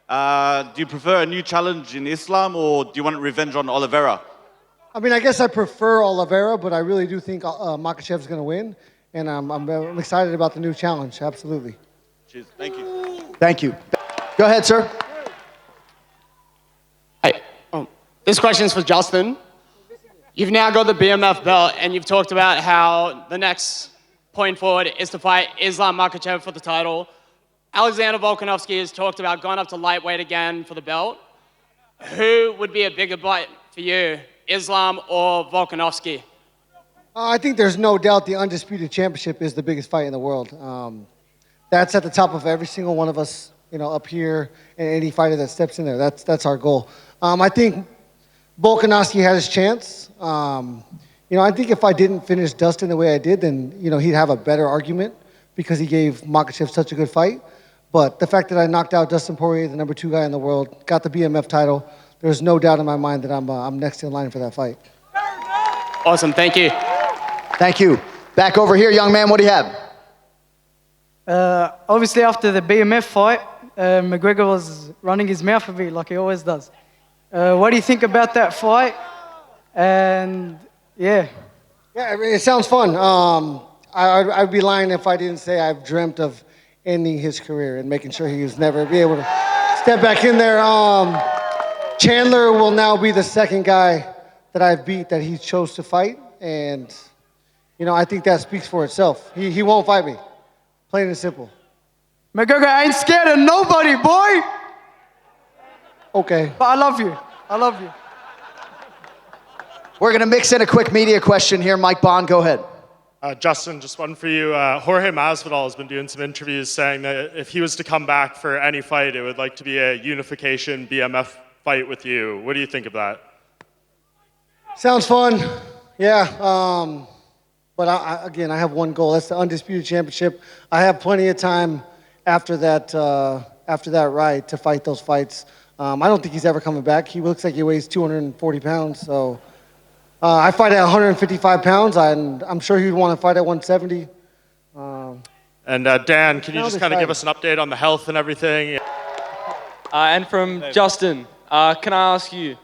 Do you prefer a new challenge in Islam, or do you want revenge on Oliveira? I mean, I guess I prefer Oliveira, but I really do think Makhachev is going to win, and I'm excited about the new challenge. Absolutely. Cheers. Thank you. Thank you. Go ahead, sir. Hey, this question is for Justin. You've now got the BMF belt, and you've talked about how the next point forward is to fight Islam Makhachev for the title. Alexander Volkanovski has talked about going up to lightweight again for the belt. Who would be a bigger fight for you, Islam or Volkanovski? I think there's no doubt the Undisputed Championship is the biggest fight in the world. That's at the top of every single one of us, up here, and any fighter that steps in there. That's our goal. I think Volkanovski had his chance. I think if I didn't finish Dustin the way I did, then he'd have a better argument because he gave Makhachev such a good fight. But the fact that I knocked out Dustin Poirier, the number 2 guy in the world, got the BMF title, there's no doubt in my mind that I'm next in line for that fight. Awesome, thank you. Thank you. Back over here, young man, what do you have? Obviously, after the BMF fight, McGregor was running his mouth a bit like he always does. What do you think about that fight? And yeah. Yeah, I mean, it sounds fun. I'd be lying if I didn't say I've dreamt of ending his career and making sure he was never be able to step back in there. Chandler will now be the second guy that I've beat that he chose to fight, and I think that speaks for itself. He won't fight me, plain and simple. McGregor ain't scared of nobody, boy. Okay. But I love you. I love you. We're going to mix in a quick media question here. Mike Bond, go ahead. Justin, just one for you. Jorge Masvidal has been doing some interviews saying that if he was to come back for any fight, it would like to be a unification BMF fight with you. What do you think of that? Sounds fun. Yeah. But again, I have one goal. That's the Undisputed Championship. I have plenty of time after that ride to fight those fights. I don't think he's ever coming back. He looks like he weighs 240 pounds, so I fight at 155 pounds, and I'm sure he'd want to fight at 170. Dan, can you just kind of give us an update on the health and everything? And from Justin, can I ask you,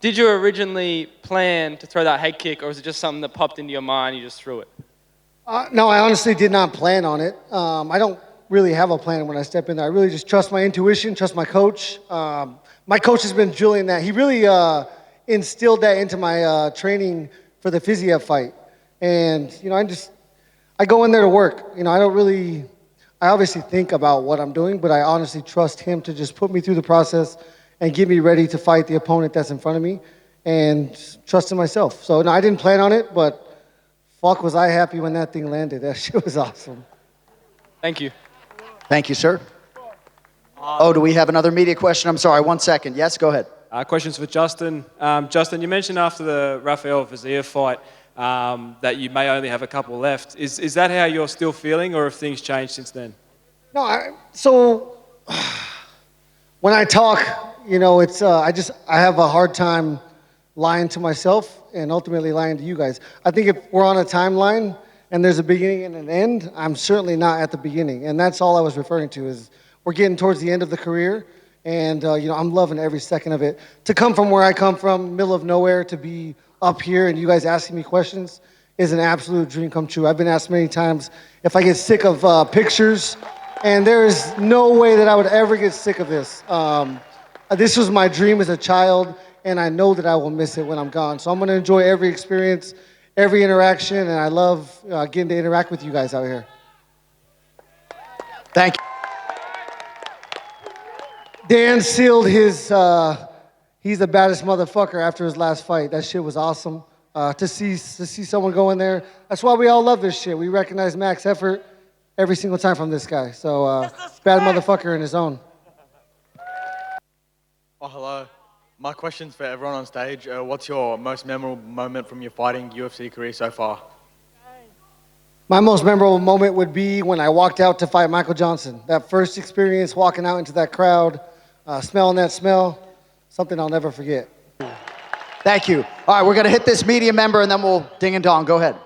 did you originally plan to throw that head kick, or was it just something that popped into your mind and you just threw it? No, I honestly did not plan on it. I don't really have a plan when I step in there. I really just trust my intuition, trust my coach. My coach has been drilling that. He really instilled that into my training for the Fiziev fight. And, I go in there to work. I obviously think about what I'm doing, but I honestly trust him to just put me through the process and get me ready to fight the opponent that's in front of me and trust in myself. So, no, I didn't plan on it, but fuck was I happy when that thing landed. That shit was awesome. Thank you. Thank you, sir. Do we have another media question? I'm sorry, 1 second. Yes, go ahead. Questions for Justin. Justin, you mentioned after the Rafael Fiziev fight that you may only have a couple left. Is that how you're still feeling, or have things changed since then? No, so when I talk, it's I have a hard time lying to myself and ultimately lying to you guys. I think if we're on a timeline and there's a beginning and an end, I'm certainly not at the beginning, and that's all I was referring to. Is we're getting towards the end of the career. And, I'm loving every second of it. To come from where I come from, middle of nowhere, to be up here and you guys asking me questions is an absolute dream come true. I've been asked many times if I get sick of pictures, and there is no way that I would ever get sick of this. This was my dream as a child, and I know that I will miss it when I'm gone. So I'm going to enjoy every experience, every interaction, and I love getting to interact with you guys out here. Thank you. Dan sealed his, he's the baddest motherfucker after his last fight. That shit was awesome. To see someone go in there. That's why we all love this shit. We recognize max effort every single time from this guy. So, bad motherfucker in his own. Oh, hello. My question's for everyone on stage. What's your most memorable moment from your fighting UFC career so far? My most memorable moment would be when I walked out to fight Michael Johnson. That first experience walking out into that crowd, smelling that smell, something I'll never forget. Thank you. All right, we're going to hit this media member, and then we'll ding and dong. Go ahead.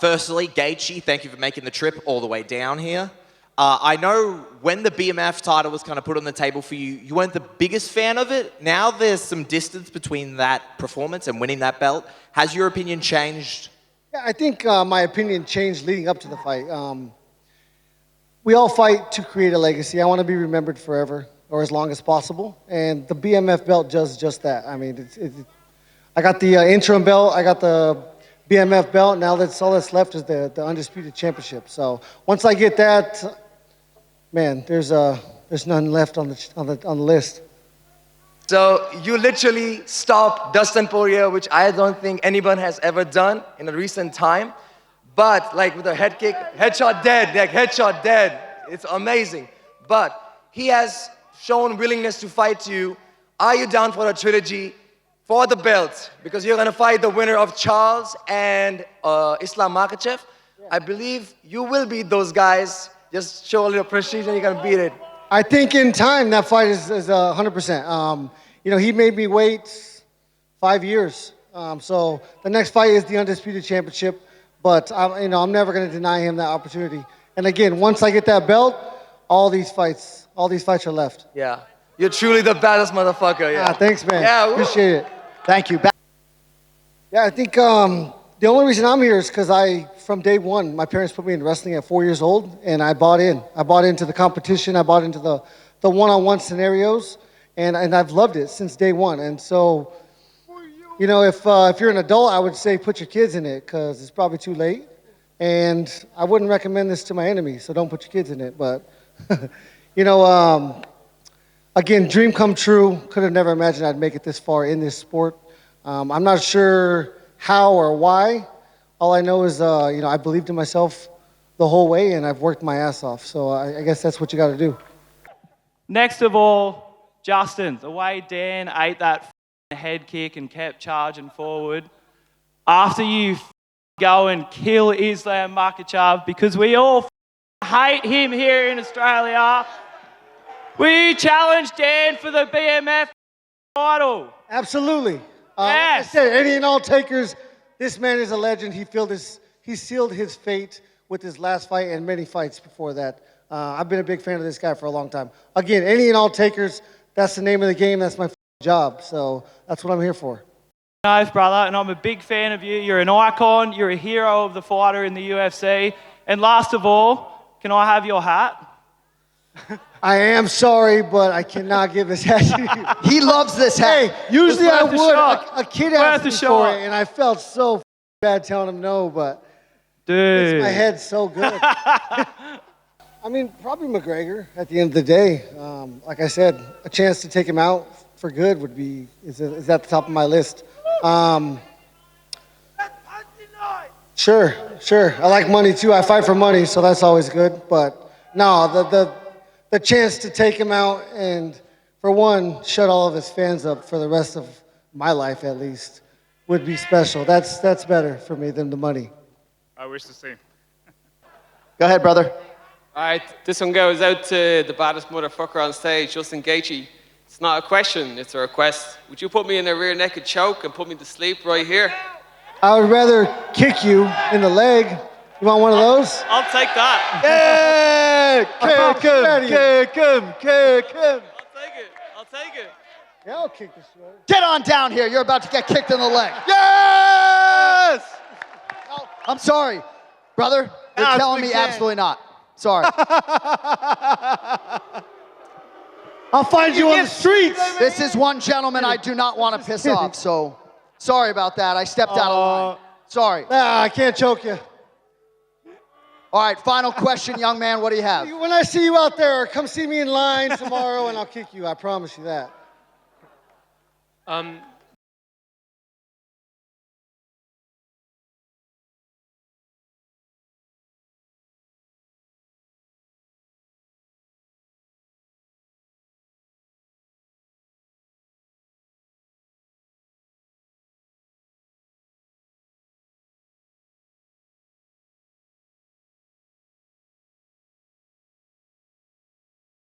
Firstly, Gaethje, thank you for making the trip all the way down here. I know when the BMF title was kind of put on the table for you, you weren't the biggest fan of it. Now there's some distance between that performance and winning that belt. Has your opinion changed? Yeah, I think my opinion changed leading up to the fight. We all fight to create a legacy. I want to be remembered forever or as long as possible. And the BMF belt does just that. I mean, I got the interim belt. I got the BMF belt. Now all that's left is the Undisputed Championship. So once I get that, man, there's none left on the list. So you literally stopped Dustin Poirier, which I don't think anyone has ever done in a recent time. But like with a head kick, headshot dead, like headshot dead. It's amazing. But he has shown willingness to fight you. Are you down for a trilogy for the belt? Because you're gonna fight the winner of Charles and Islam Makhachev. I believe you will beat those guys. Just show a little prestige and you're gonna beat it. I think in time that fight is 100%. You know, he made me wait 5 years. So the next fight is the Undisputed Championship. But I'm never going to deny him that opportunity. And again, once I get that belt, all these fights are left. Yeah, you're truly the baddest motherfucker. Yeah. Thanks, man. Yeah, Appreciate it. Thank you. Yeah, I think the only reason I'm here is because from day one, my parents put me in wrestling at 4 years old, and I bought in. I bought into the competition. I bought into the one-on-one scenarios, and I've loved it since day one. And so, you know, if you're an adult, I would say put your kids in it because it's probably too late. And I wouldn't recommend this to my enemies, so don't put your kids in it. But, you know, again, dream come true. Could have never imagined I'd make it this far in this sport. I'm not sure how or why. All I know is, I believed in myself the whole way, and I've worked my ass off. So I guess that's what you got to do. Next of all, Justin, the way Dan ate that head kick and kept charging forward. After you go and kill Islam Makhachev, because we all hate him here in Australia, will you challenge Dan for the BMF title? Absolutely. Yes. Like I said, any and all takers, this man is a legend. He sealed his fate with his last fight and many fights before that. I've been a big fan of this guy for a long time. Again, any and all takers, that's the name of the game. That's my job. So that's what I'm here for. Nice, brother, and I'm a big fan of you. You're an icon. You're a hero of the fighter in the UFC. And last of all, can I have your hat? I am sorry, but I cannot give this hat to you. He loves this hat. Hey, usually I would. shot. A kid Worth asked a me for shot. it, and I felt so bad telling him no, but Dude. my head's so good. I mean, probably McGregor at the end of the day. Like I said, a chance to take him out for good is at the top of my list. Sure. I like money too. I fight for money, so that's always good. But no, the chance to take him out and, for one, shut all of his fans up for the rest of my life at least would be special. That's better for me than the money. I wish the same. Go ahead, brother. All right, this one goes out to the baddest motherfucker on stage, Justin Gaethje. It's not a question, it's a request. Would you put me in a rear naked choke and put me to sleep right here? I would rather kick you in the leg. You want one of those? I'll take that. Yeah, kick him. I'll take it. Yeah, I'll kick the shit. Get on down here. You're about to get kicked in the leg. Yes! I'm sorry, brother. You're telling me absolutely not. Sorry. I'll find you on the streets. This is one gentleman I do not want to piss off, so sorry about that. I stepped out of line. Sorry. Nah, I can't choke you. All right, final question, young man. What do you have? When I see you out there, come see me in line tomorrow and I'll kick you. I promise you that.